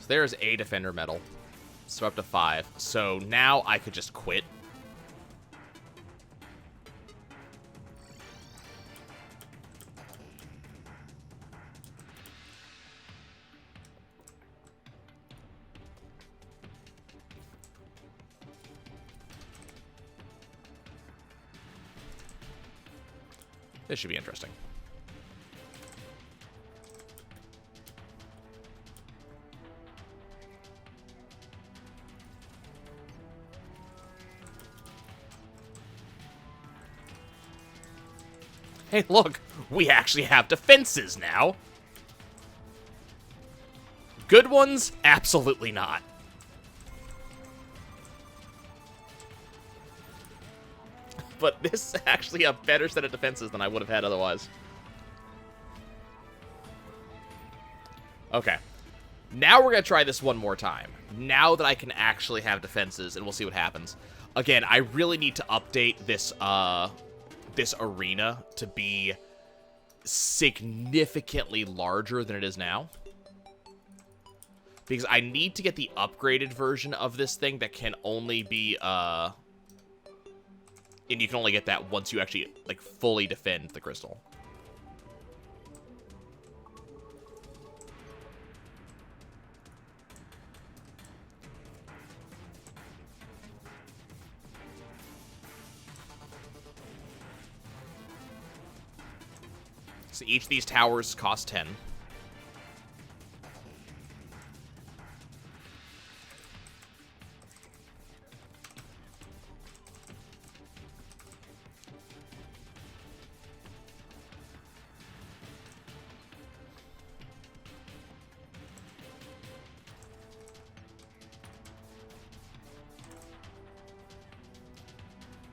So there's a defender medal. So up to 5. So now I could just quit. This should be interesting. Hey, look! We actually have defenses now! Good ones? Absolutely not. But this is actually a better set of defenses than I would have had otherwise. Okay. Now we're going to try this one more time. Now that I can actually have defenses, and we'll see what happens. Again, I really need to update this, this arena to be significantly larger than it is now. Because I need to get the upgraded version of this thing that can only be, and you can only get that once you actually, like, fully defend the crystal. So each of these towers cost 10.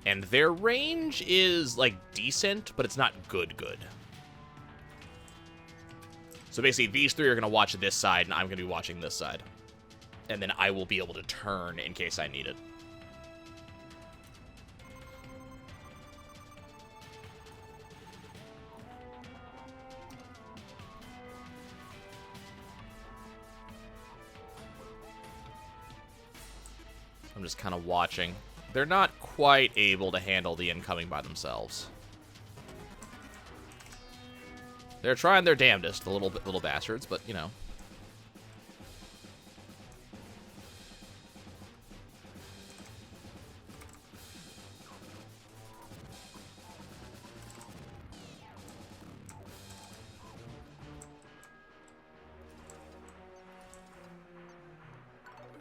And their range is, like, decent, but it's not good. So basically, these three are going to watch this side, and I'm going to be watching this side. And then I will be able to turn in case I need it. I'm just kind of watching. They're not quite able to handle the incoming by themselves. They're trying their damnedest, the little bastards, but, you know.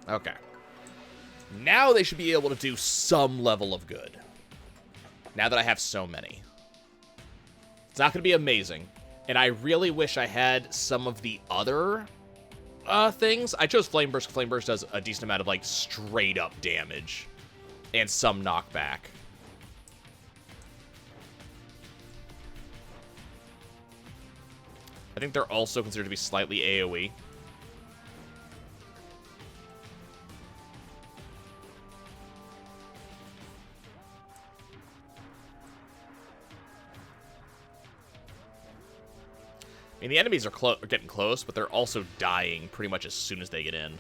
Okay. Now they should be able to do some level of good. Now that I have so many. It's not going to be amazing. And I really wish I had some of the other things. I chose Flame Burst. Flame Burst does a decent amount of, like, straight up damage. And some knockback. I think they're also considered to be slightly AoE. I mean, the enemies are getting close, but they're also dying pretty much as soon as they get in.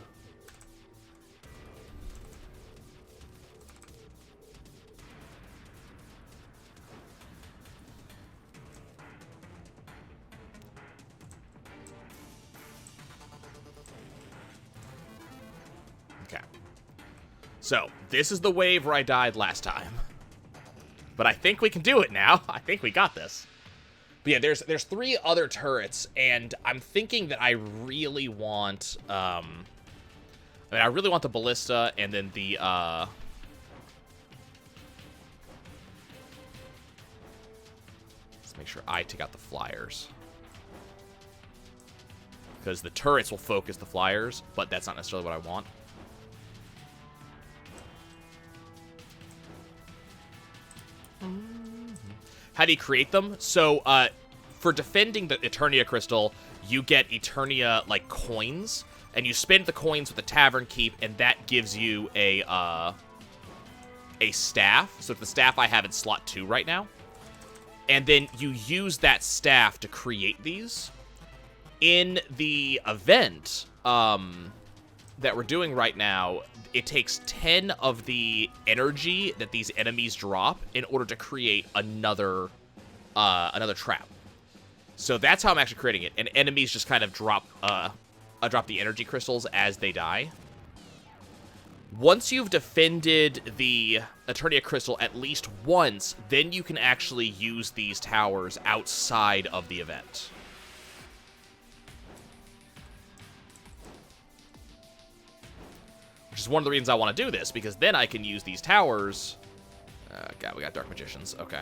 Okay. So, this is the wave where I died last time. But I think we can do it now. I think we got this. But yeah, there's 3 other turrets, and I'm thinking that I really want, I really want the ballista, and then the, let's make sure I take out the flyers. Because the turrets will focus the flyers, but that's not necessarily what I want. How do you create them? So, for defending the Eternia crystal, you get Eternia, like, coins, and you spend the coins with the tavern keep, and that gives you a staff. So the staff I have in slot 2 right now. And then you use that staff to create these. In the event, that we're doing right now, it takes 10 of the energy that these enemies drop in order to create another trap. So that's how I'm actually creating it. And enemies just kind of drop the energy crystals as they die. Once you've defended the Eternia crystal at least once, then you can actually use these towers outside of the event. Which is one of the reasons I want to do this, because then I can use these towers. God, we got Dark Magicians. Okay.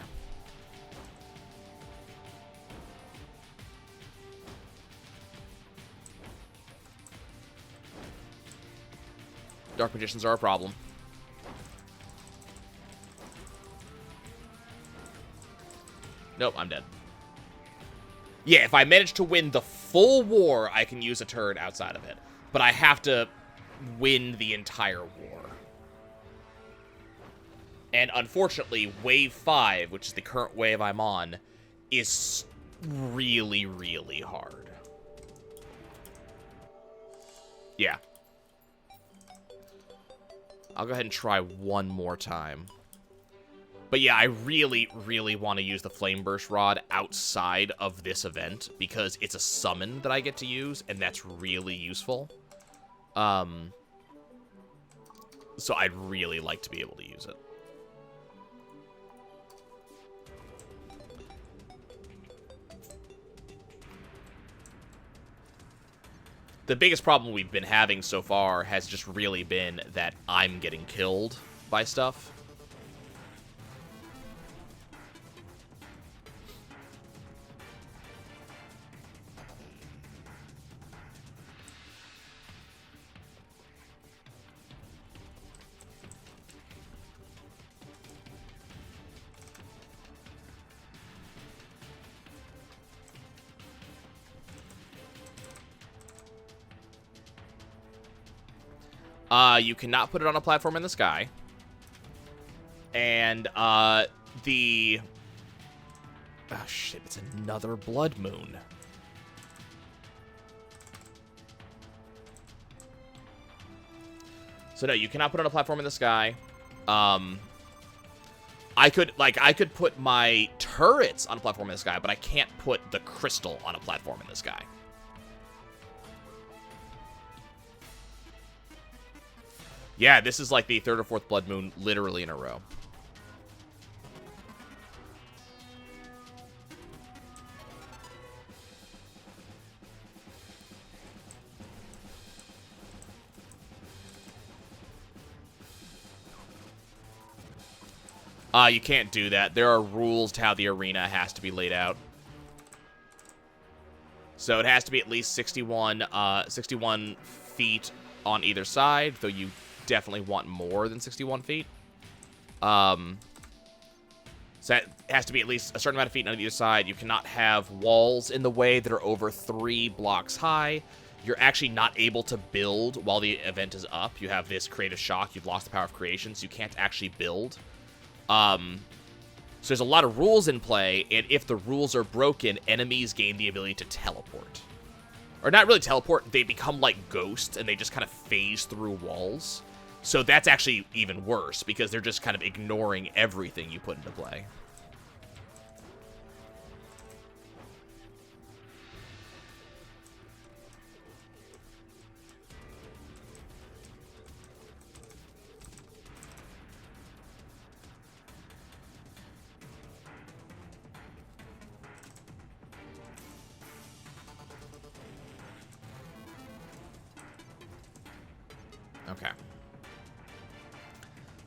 Dark Magicians are a problem. Nope, I'm dead. Yeah, if I manage to win the full war, I can use a turret outside of it. But I have to win the entire war. And unfortunately, Wave 5, which is the current wave I'm on, is really, really hard. Yeah. I'll go ahead and try one more time. But yeah, I really, really want to use the Flame Burst Rod outside of this event, because it's a summon that I get to use, and that's really useful. So I'd really like to be able to use it. The biggest problem we've been having so far has just really been that I'm getting killed by stuff. You cannot put it on a platform in the sky. And, Oh, shit, it's another blood moon. So, no, you cannot put it on a platform in the sky. I could put my turrets on a platform in the sky, but I can't put the crystal on a platform in the sky. Yeah, this is like the third or fourth blood moon literally in a row. You can't do that. There are rules to how the arena has to be laid out. So it has to be at least 61 feet on either side, though you definitely want more than 61 feet. So it has to be at least a certain amount of feet on either side. You cannot have walls in the way that are over 3 blocks high. You're actually not able to build while the event is up. You have this creative shock. You've lost the power of creation, so you can't actually build. So there's a lot of rules in play, and if the rules are broken, enemies gain the ability to teleport. Or not really teleport, they become like ghosts, and they just kind of phase through walls. So that's actually even worse, because they're just kind of ignoring everything you put into play. Okay.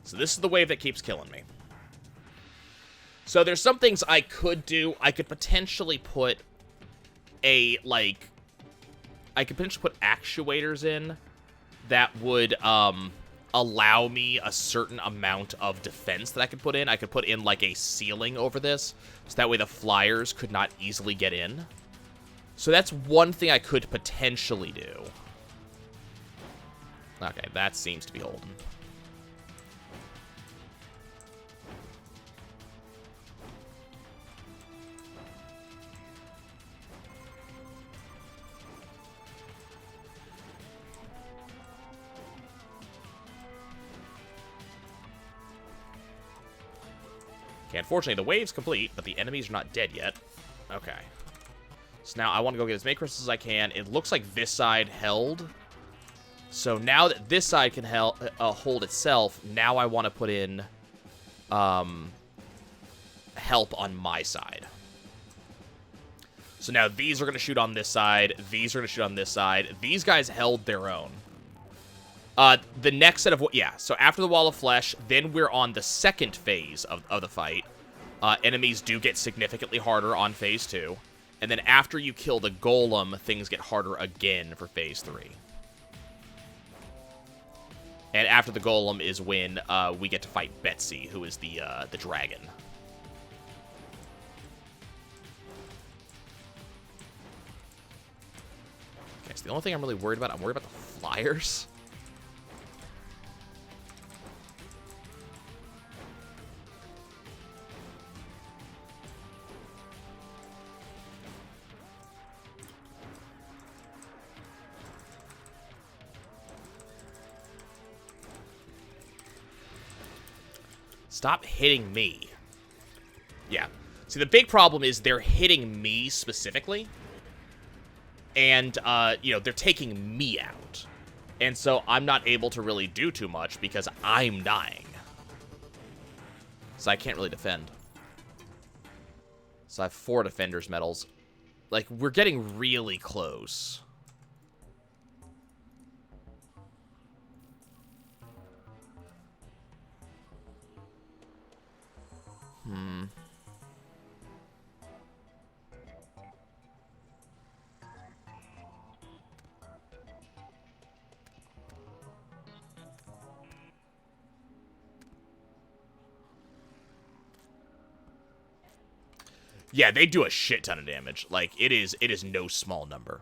So this is the wave that keeps killing me. So there's some things I could do. I could potentially put I could potentially put actuators in that would allow me a certain amount of defense that I could put in. I could put in like a ceiling over this, so that way the flyers could not easily get in. So that's one thing I could potentially do. Okay, that seems to be holding. Okay, unfortunately, the wave's complete, but the enemies are not dead yet. Okay. So now I want to go get as many crystals as I can. It looks like this side held. So now that this side can hold itself, now I want to put in help on my side. So now these are going to shoot on this side. These are going to shoot on this side. These guys held their own. The next set of... Yeah, so after the Wall of Flesh, then we're on the second phase of the fight. Enemies do get significantly harder on phase 2. And then after you kill the golem, things get harder again for phase 3. And after the golem is when we get to fight Betsy, who is the dragon. Okay, so the only thing I'm really worried about, I'm worried about the flyers. Stop hitting me. Yeah. See, the big problem is they're hitting me specifically. And, you know, they're taking me out. And so I'm not able to really do too much because I'm dying. So I can't really defend. So I have 4 defender's medals. Like, we're getting really close. Yeah, they do a shit ton of damage. Like, it is no small number.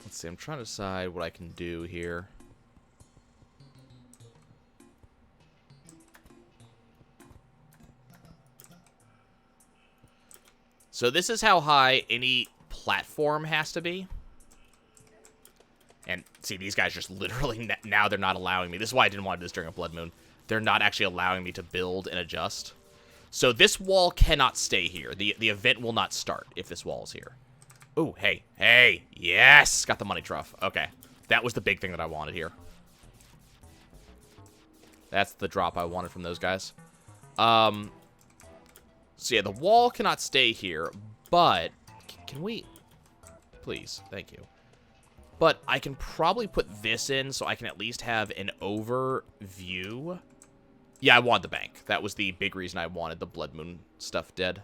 Let's see, I'm trying to decide what I can do here. So this is how high any platform has to be. And see, these guys just literally, now they're not allowing me. This is why I didn't want to do this during a blood moon. They're not actually allowing me to build and adjust. So this wall cannot stay here. The event will not start if this wall is here. Ooh, hey, hey, yes! Got the money trough. Okay. That was the big thing that I wanted here. That's the drop I wanted from those guys. So yeah, the wall cannot stay here, but... Can we... Please, thank you. But I can probably put this in so I can at least have an overview. Yeah, I want the bank. That was the big reason I wanted the Blood Moon stuff dead.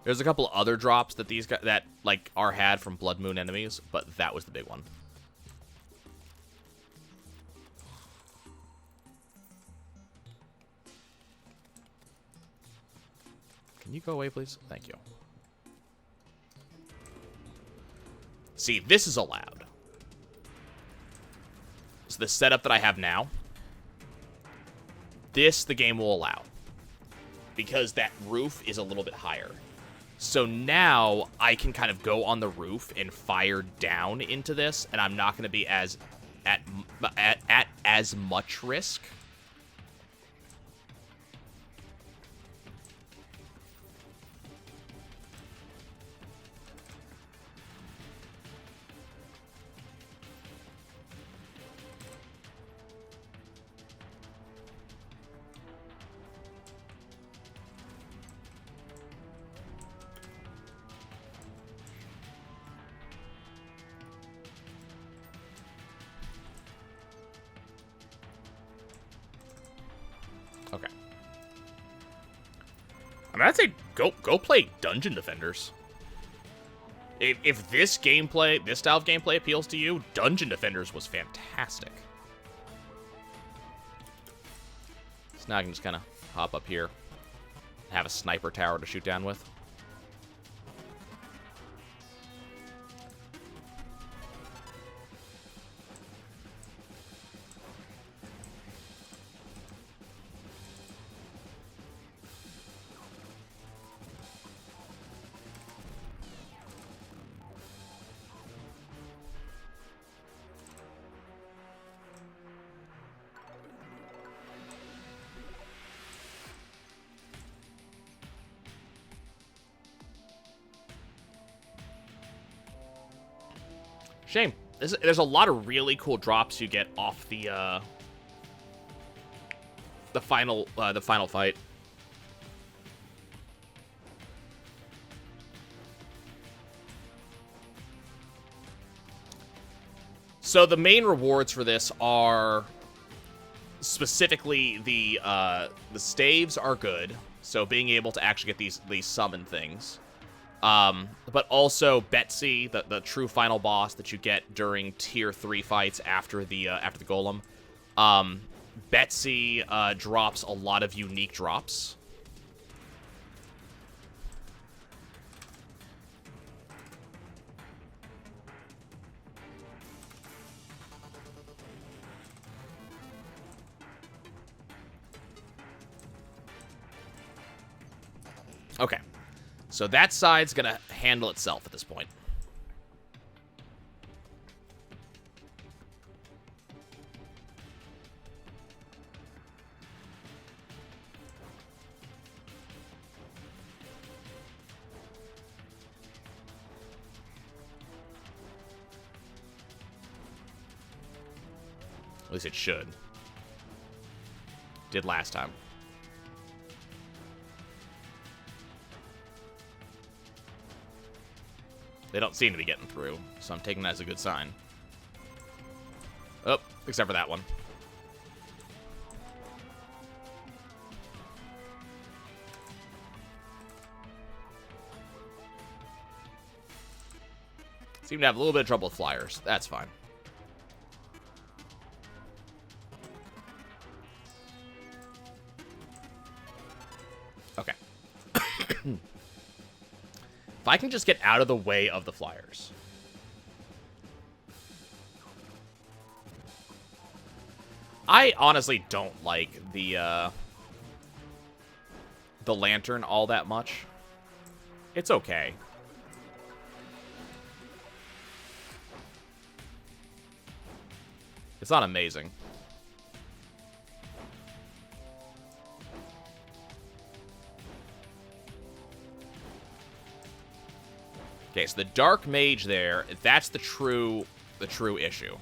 There's a couple other drops that these guys that like are had from Blood Moon enemies, but that was the big one. Can you go away, please? Thank you. See, this is allowed. So the setup that I have now, this the game will allow. Because that roof is a little bit higher. So now I can kind of go on the roof and fire down into this, and I'm not going to be as at as much risk. Okay. I mean, I'd say go play Dungeon Defenders. If this gameplay, this style of gameplay appeals to you, Dungeon Defenders was fantastic. So now I can just kind of hop up here. have a sniper tower to shoot down with. Shame. There's a lot of really cool drops you get off the final fight. So the main rewards for this are specifically the staves are good. So being able to actually get these summon things. But also Betsy, the true final boss that you get during tier 3 fights after the golem. Betsy drops a lot of unique drops. Okay. So that side's gonna handle itself at this point. At least it should. Did last time. They don't seem to be getting through, so I'm taking that as a good sign. Oh, except for that one. Seem to have a little bit of trouble with flyers. That's fine. Okay. If I can just get out of the way of the flyers. I honestly don't like the lantern all that much. It's okay. It's not amazing. Okay, so the Dark Mage there, that's the true issue.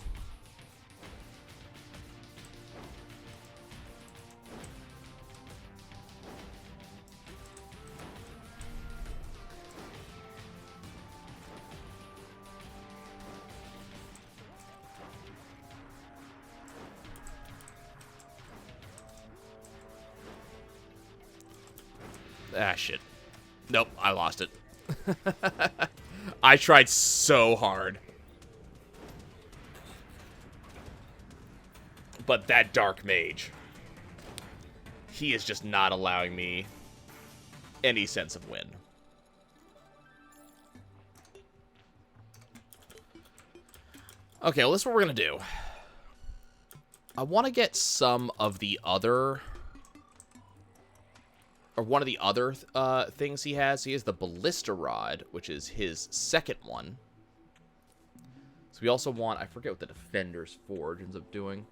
Ah, shit. Nope, I lost it. I tried so hard. But that Dark Mage, he is just not allowing me any sense of win. Okay, well, this is what we're going to do. I want to get some of the other... or one of the other things he has. He has the Ballista Rod, which is his second one. So we also want... I forget what the Defender's Forge ends up doing.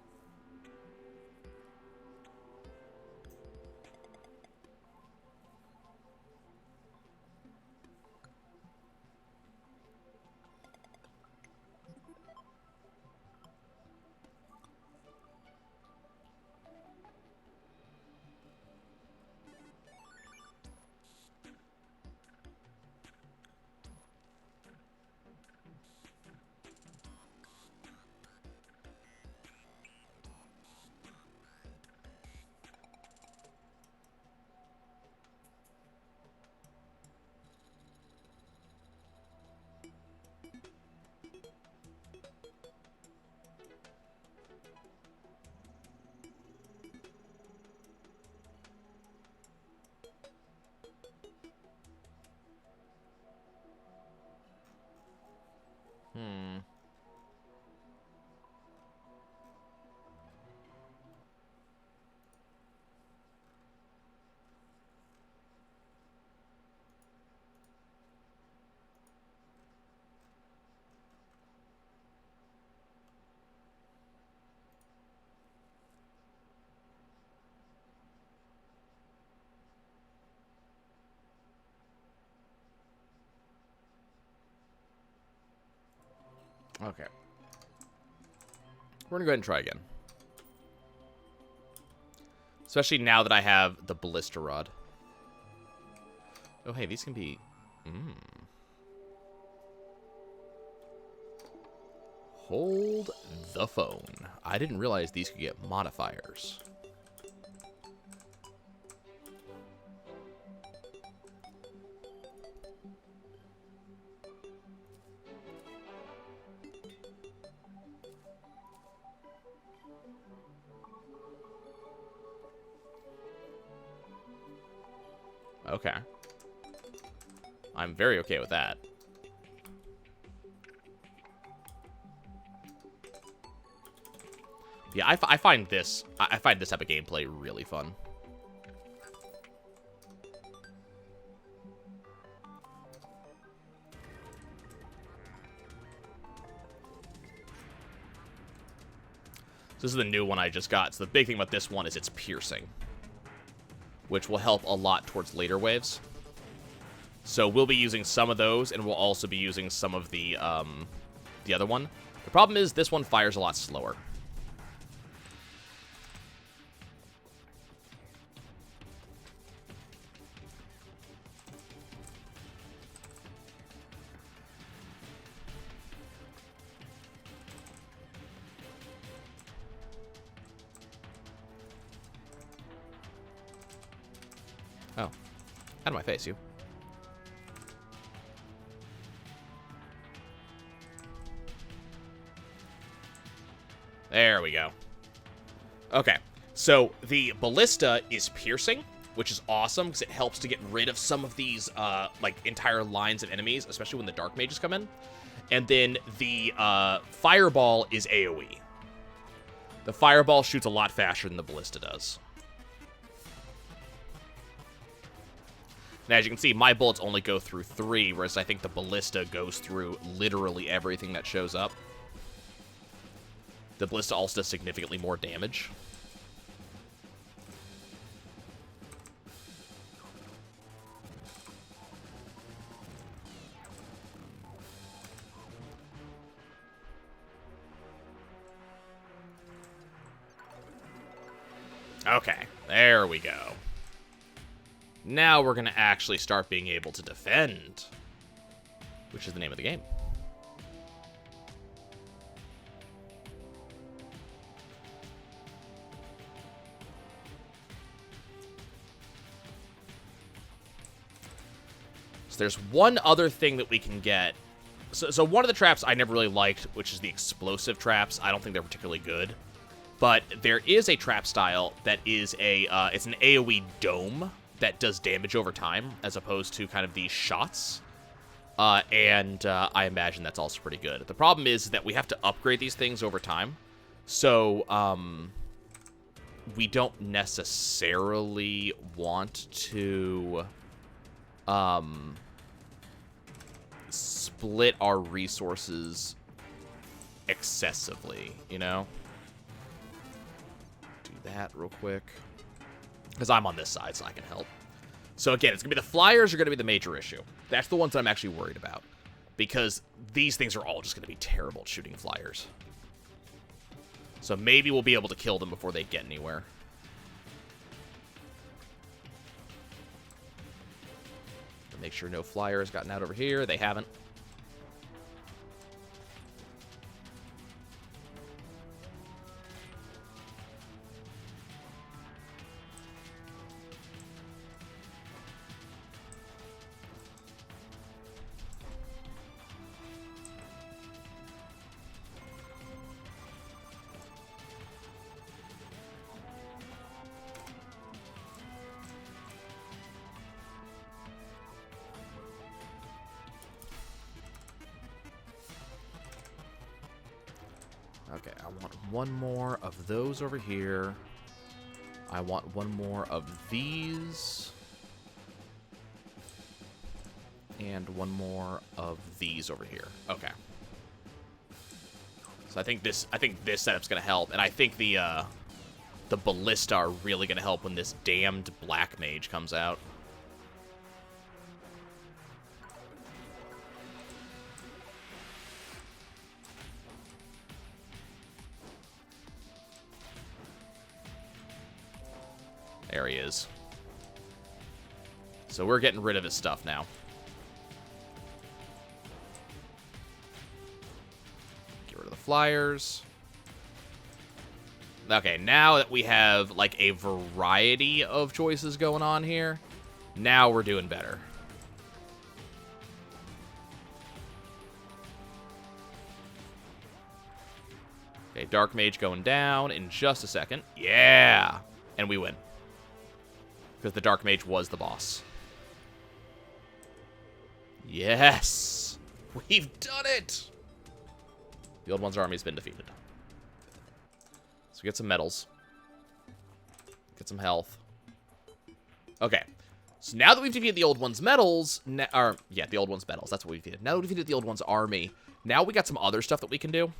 Hmm. Okay. We're going to go ahead and try again. Especially now that I have the ballista rod. Oh, hey, these can be... Hold the phone. I didn't realize these could get modifiers. Okay. I'm very okay with that. Yeah, I find this type of gameplay really fun. So this is the new one I just got. So the big thing about this one is it's piercing, which will help a lot towards later waves. So we'll be using some of those, and we'll also be using some of the other one. The problem is this one fires a lot slower. Oh. Out of my face, you. There we go. Okay. So the ballista is piercing, which is awesome because it helps to get rid of some of these, like, entire lines of enemies, especially when the dark mages come in. And then the fireball is AoE. The fireball shoots a lot faster than the ballista does. And as you can see, my bullets only go through 3, whereas I think the ballista goes through literally everything that shows up. The ballista also does significantly more damage. Okay, there we go. Now we're going to actually start being able to defend, which is the name of the game. So there's one other thing that we can get. So one of the traps I never really liked, which is the explosive traps. I don't think they're particularly good. But there is a trap style that is it's an AoE dome that does damage over time, as opposed to kind of these shots. I imagine that's also pretty good. The problem is that we have to upgrade these things over time. So, we don't necessarily want to, split our resources excessively, you know? Do that real quick. Because I'm on this side, so I can help. So again, it's going to be the flyers are going to be the major issue. That's the ones that I'm actually worried about. Because these things are all just going to be terrible at shooting flyers. So maybe we'll be able to kill them before they get anywhere. Make sure no flyer has gotten out over here. They haven't. Okay, I want one more of those over here. I want one more of these. And one more of these over here. Okay. So I think this setup's gonna help, and I think the ballista are really gonna help when this damned black mage comes out. There he is. So we're getting rid of his stuff now. Get rid of the flyers. Okay, now that we have, like, a variety of choices going on here, now we're doing better. Okay, Dark Mage going down in just a second. Yeah! And we win. Because the Dark Mage was the boss. Yes! We've done it! The Old One's army's been defeated. So get some medals. Get some health. Okay. So now that we've defeated the Old One's medals... the Old One's medals. That's what we defeated. Now that we've defeated the Old One's army, now we got some other stuff that we can do.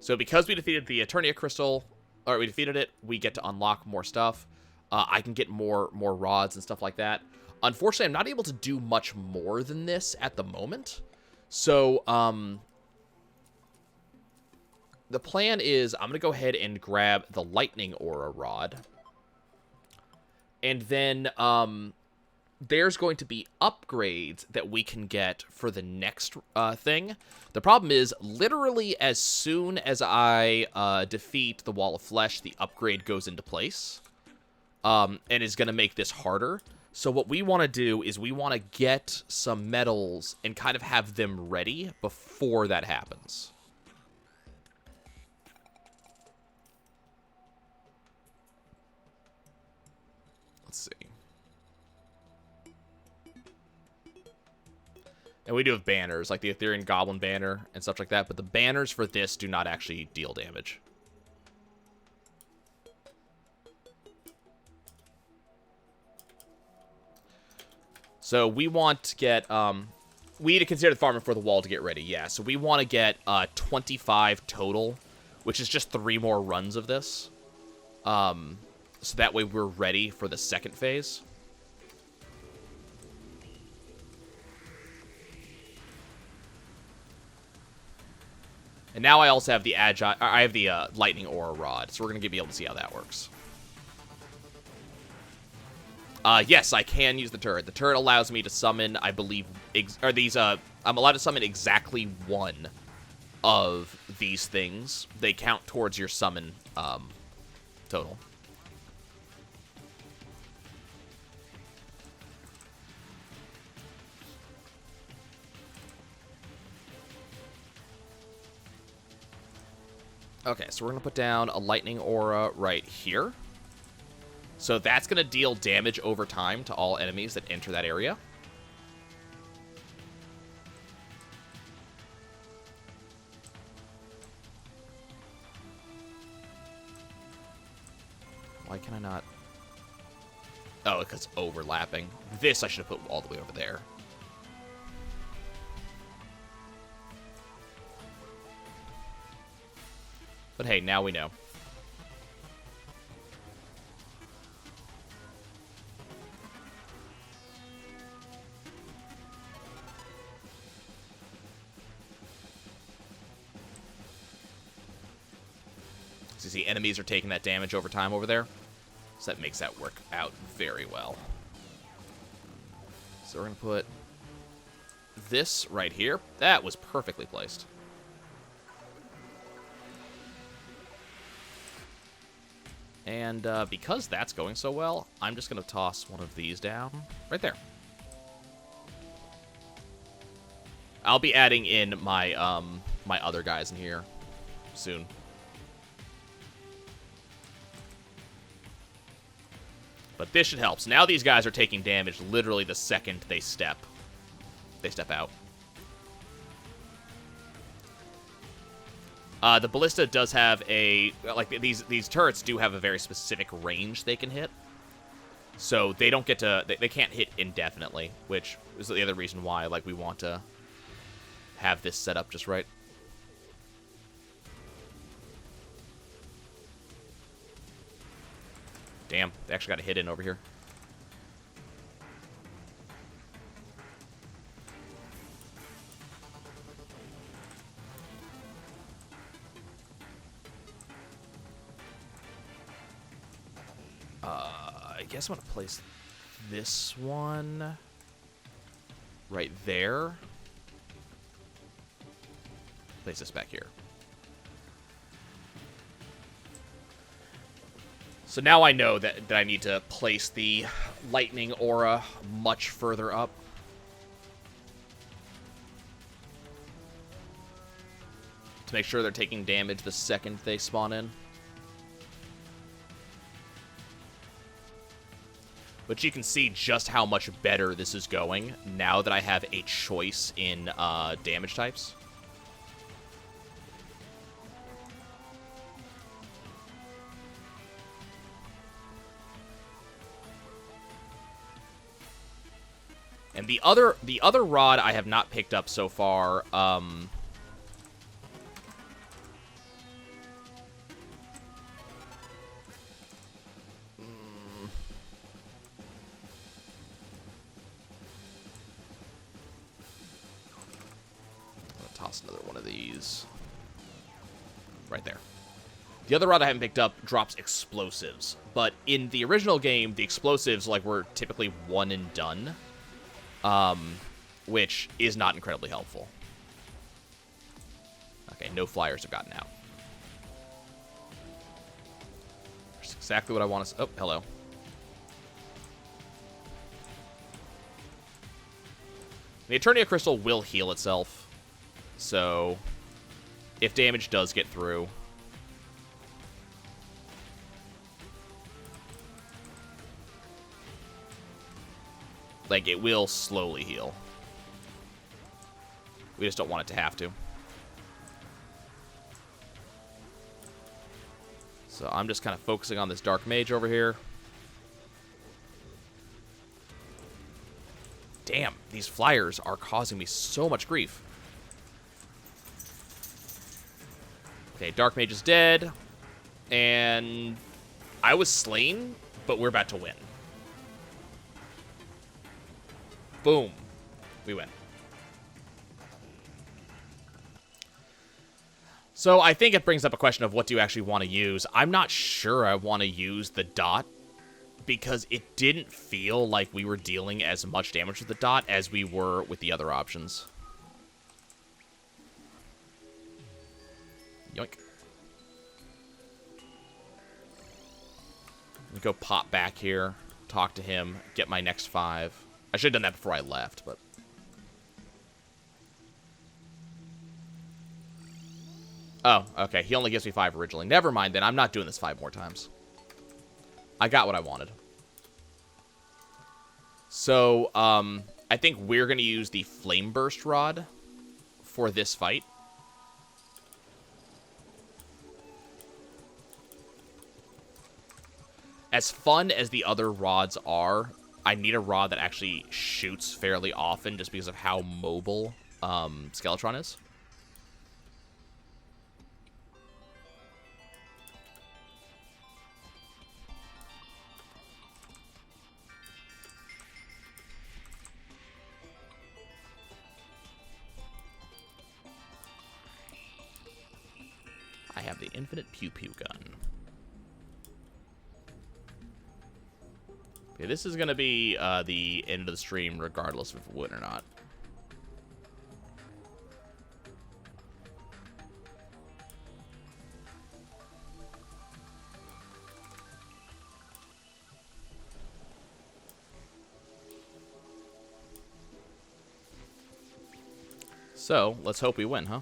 So because we defeated the Terraria crystal... Or we defeated it, we get to unlock more stuff. I can get more rods and stuff like that. Unfortunately, I'm not able to do much more than this at the moment. So, the plan is I'm going to go ahead and grab the lightning aura rod. And then, there's going to be upgrades that we can get for the next thing. The problem is, literally as soon as I defeat the Wall of Flesh, the upgrade goes into place. And is going to make this harder. So what we want to do is we want to get some medals and kind of have them ready before that happens. Let's see. And we do have banners, like the Ethereal Goblin banner and stuff like that, but the banners for this do not actually deal damage. So we want to get, we need to consider the farming for the wall to get ready, yeah. So we want to get 25 total, which is just 3 more runs of this. So that way we're ready for the second phase. And now I also have the lightning aura rod, so we're going to be able to see how that works. Yes, I can use the turret. The turret allows me to summon, I believe, I'm allowed to summon exactly 1 of these things. They count towards your summon, total. Okay, so we're going to put down a lightning aura right here. So that's going to deal damage over time to all enemies that enter that area. Why can I not? Oh, because it's overlapping. This I should have put all the way over there. But hey, now we know. So you see, enemies are taking that damage over time over there. So that makes that work out very well. So we're going to put this right here. That was perfectly placed. And because that's going so well, I'm just going to toss one of these down right there. I'll be adding in my my other guys in here soon. But this should help. So now these guys are taking damage literally the second they step out. The ballista does have a... Like, these turrets do have a very specific range they can hit. So they don't get to... They can't hit indefinitely, which is the other reason why, like, we want to have this set up just right. Damn, they actually got a hit in over here. I guess I'm going to place this one right there. Place this back here. So now I know that I need to place the lightning aura much further up. To make sure they're taking damage the second they spawn in. But you can see just how much better this is going now that I have a choice in damage types. And the other rod I have not picked up so far. Toss another one of these. Right there. The other rod I haven't picked up drops explosives. But in the original game, the explosives were typically one and done. Which is not incredibly helpful. Okay, no flyers have gotten out. That's exactly what I want to... Oh, hello. The Eternia Crystal will heal itself. So, if damage does get through... Like, it will slowly heal. We just don't want it to have to. So I'm just kind of focusing on this Dark Mage over here. Damn, these flyers are causing me so much grief. Okay, Dark Mage is dead. And I was slain, but we're about to win. Boom. We win. So I think it brings up a question of what do you actually want to use. I'm not sure I want to use the dot because it didn't feel like we were dealing as much damage with the dot as we were with the other options. Yoink. Let me go pop back here, talk to him, get my next 5. I should have done that before I left, but... Oh, okay. He only gives me 5 originally. Never mind, then. I'm not doing this 5 more times. I got what I wanted. So, I think we're going to use the Flame Burst Rod for this fight. As fun as the other rods are, I need a rod that actually shoots fairly often just because of how mobile Skeletron is. I have the infinite pew-pew gun. Okay, this is going to be the end of the stream regardless of if we win or not. So, let's hope we win, huh?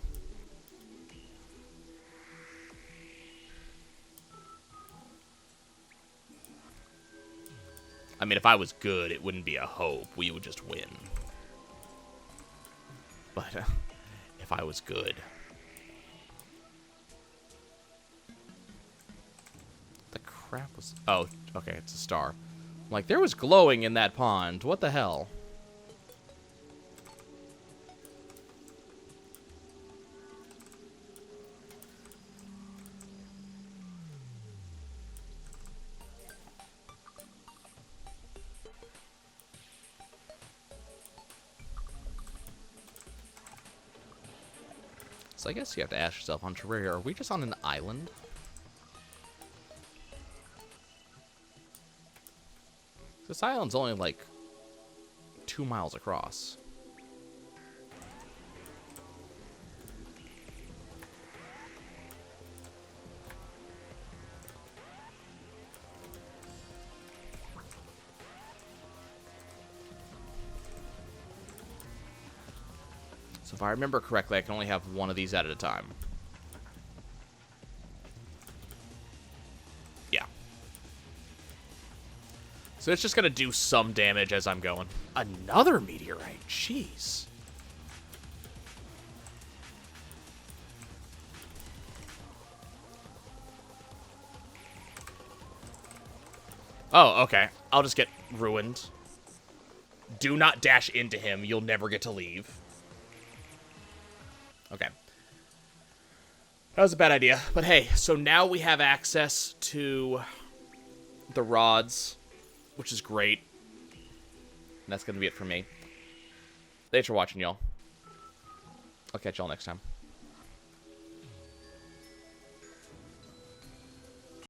I mean, if I was good, it wouldn't be a hope. We would just win. But if I was good... crap was... Oh, okay, it's a star. I'm like, there was glowing in that pond. What the hell? So I guess you have to ask yourself on Terraria, are we just on an island? This island's only like 2 miles across. So if I remember correctly, I can only have one of these at a time. Yeah. So it's just going to do some damage as I'm going. Another meteorite. Jeez. Oh, okay. I'll just get ruined. Do not dash into him. You'll never get to leave. Okay. That was a bad idea. But hey, so now we have access to the rods, which is great. And that's going to be it for me. Thanks for watching, y'all. I'll catch y'all next time.